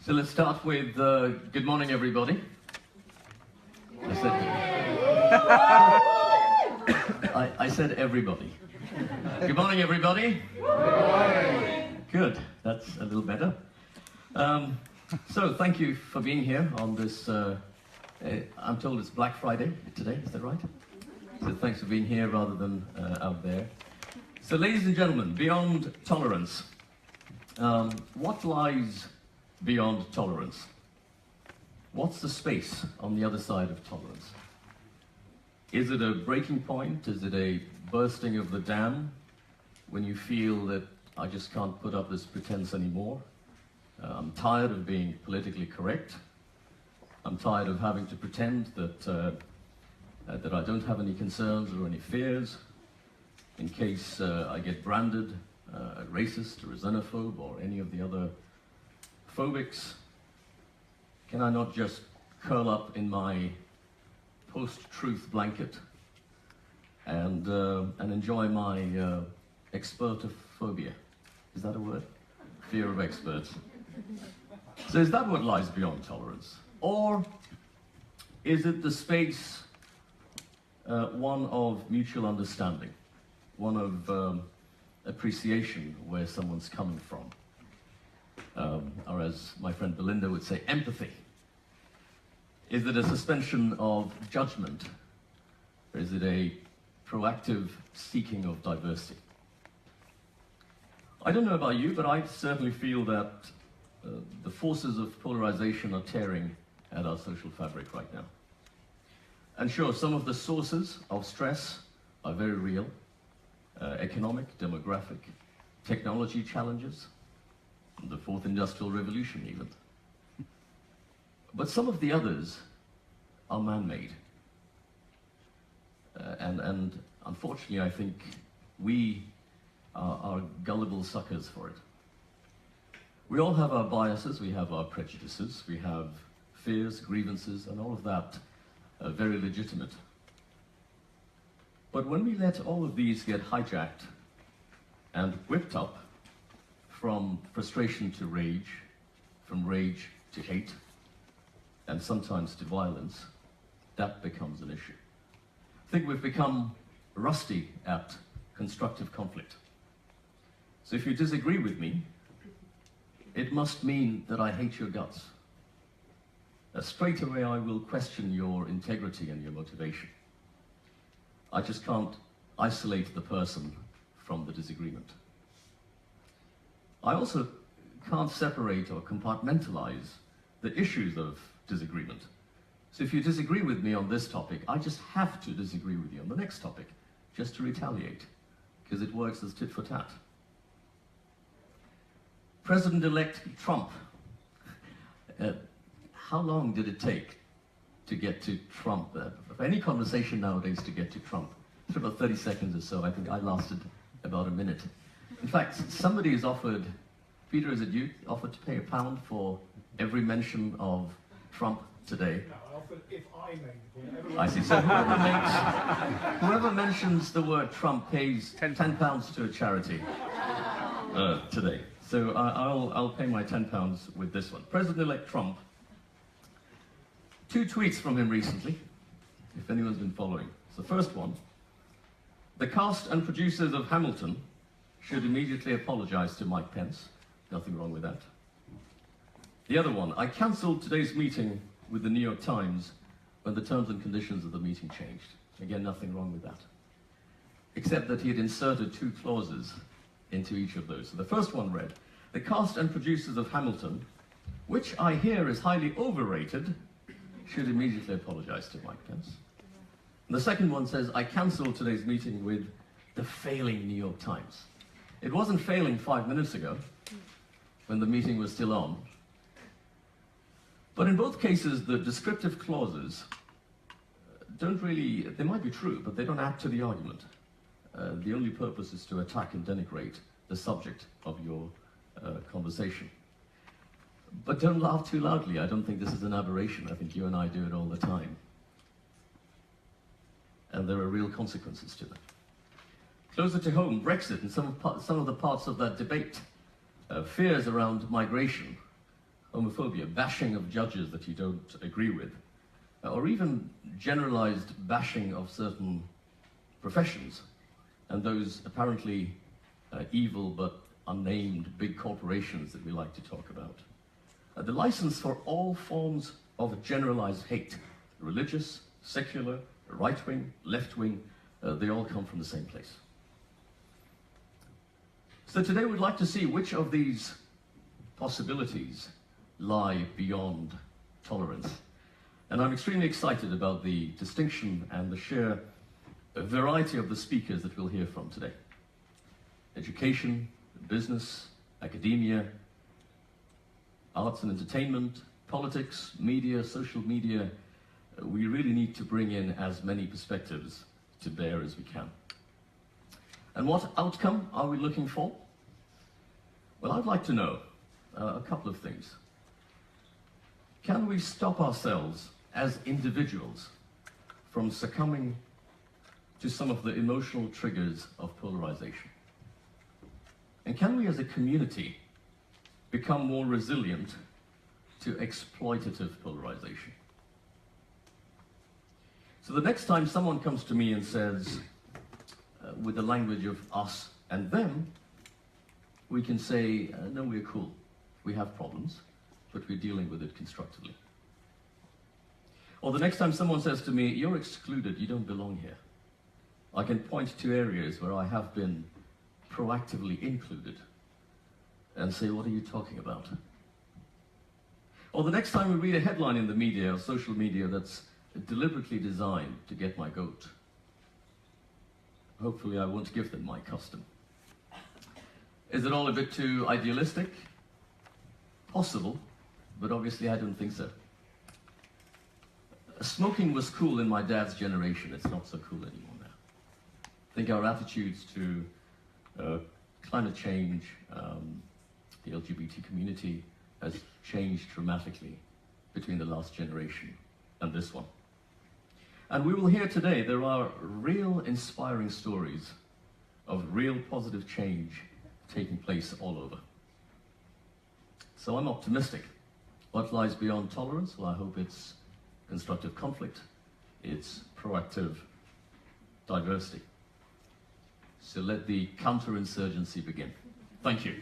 So let's start with good morning, everybody. I said everybody. Good morning, everybody. Good morning. Good. That's a little better. So thank you for being here on this. I'm told it's Black Friday today. Is that right? So thanks for being here rather than out there. So, ladies and gentlemen, beyond tolerance. What lies beyond tolerance? What's the space on the other side of tolerance? Is it a breaking point? Is it a bursting of the dam when you feel that I just can't put up this pretense anymore? I'm tired of being politically correct. I'm tired of having to pretend that I don't have any concerns or any fears in case I get branded a racist or a xenophobe or any of the other phobics. Can I not just curl up in my post-truth blanket and enjoy my expertophobia? Is that a word? Fear of experts. So is that what lies beyond tolerance? Or is it the space, one of mutual understanding, one of appreciation where someone's coming from? Or as my friend Belinda would say, empathy. Is it a suspension of judgment? Or is it a proactive seeking of diversity? I don't know about you, but I certainly feel that the forces of polarization are tearing at our social fabric right now. And sure, some of the sources of stress are very real. Economic, demographic, technology challenges, the fourth industrial revolution even. But some of the others are man-made. And unfortunately, I think we are gullible suckers for it. We all have our biases, we have our prejudices, we have fears, grievances, and all of that very legitimate. But when we let all of these get hijacked and whipped up from frustration to rage, from rage to hate, and sometimes to violence, that becomes an issue. I think we've become rusty at constructive conflict. So if you disagree with me, it must mean that I hate your guts. Straight away I will question your integrity and your motivation. I just can't isolate the person from the disagreement. I also can't separate or compartmentalize the issues of disagreement. So if you disagree with me on this topic, I just have to disagree with you on the next topic, just to retaliate, because it works as tit for tat. President-elect Trump. How long did it take to get to Trump? For any conversation nowadays to get to Trump, it's about 30 seconds or so. I think I lasted about a minute. In fact, somebody has offered, Peter, is it you, offered to pay £1 for every mention of Trump today? No, I offered if I made the point. I see. So whoever mentions the word Trump pays £10 to a charity today. So I'll pay my £10 with this one. President-elect Trump. 2 tweets from him recently, if anyone's been following. So the first one, the cast and producers of Hamilton should immediately apologize to Mike Pence. Nothing wrong with that. The other one, I cancelled today's meeting with the New York Times when the terms and conditions of the meeting changed. Again, nothing wrong with that. Except that he had inserted 2 clauses into each of those. So the first one read, the cast and producers of Hamilton, which I hear is highly overrated, should immediately apologize to Mike Pence. And the second one says, I cancelled today's meeting with the failing New York Times. It wasn't failing 5 minutes ago, when the meeting was still on. But in both cases, the descriptive clauses don't really, they might be true, but they don't add to the argument. The only purpose is to attack and denigrate the subject of your conversation. But don't laugh too loudly. I don't think this is an aberration. I think you and I do it all the time. And there are real consequences to it. Closer to home, Brexit and some of the parts of that debate. Fears around migration. homophobia, bashing of judges that you don't agree with, or even generalized bashing of certain professions and those apparently evil but unnamed big corporations that we like to talk about. The license for all forms of generalized hate, religious, secular, right-wing, left-wing, they all come from the same place. So today we'd like to see which of these possibilities lie beyond tolerance. And I'm extremely excited about the distinction and the sheer variety of the speakers that we'll hear from today. Education, business, academia, arts and entertainment, politics, media, social media. We really need to bring in as many perspectives to bear as we can. And what outcome are we looking for? Well, I'd like to know a couple of things. Can we stop ourselves as individuals from succumbing to some of the emotional triggers of polarization? And can we as a community become more resilient to exploitative polarization? So the next time someone comes to me and says, with the language of us and them, we can say, no, we're cool. We have problems, but we're dealing with it constructively. Or the next time someone says to me, you're excluded, you don't belong here, I can point to areas where I have been proactively included and say, what are you talking about? Or the next time we read a headline in the media or social media that's deliberately designed to get my goat, hopefully I won't give them my custom. Is it all a bit too idealistic? Possible, but obviously I don't think so. Smoking was cool in my dad's generation. It's not so cool anymore now. I think our attitudes to climate change, the LGBT community has changed dramatically between the last generation and this one. And we will hear today there are real inspiring stories of real positive change taking place all over. So I'm optimistic. What lies beyond tolerance? Well, I hope it's constructive conflict. It's proactive diversity. So let the counterinsurgency begin. Thank you.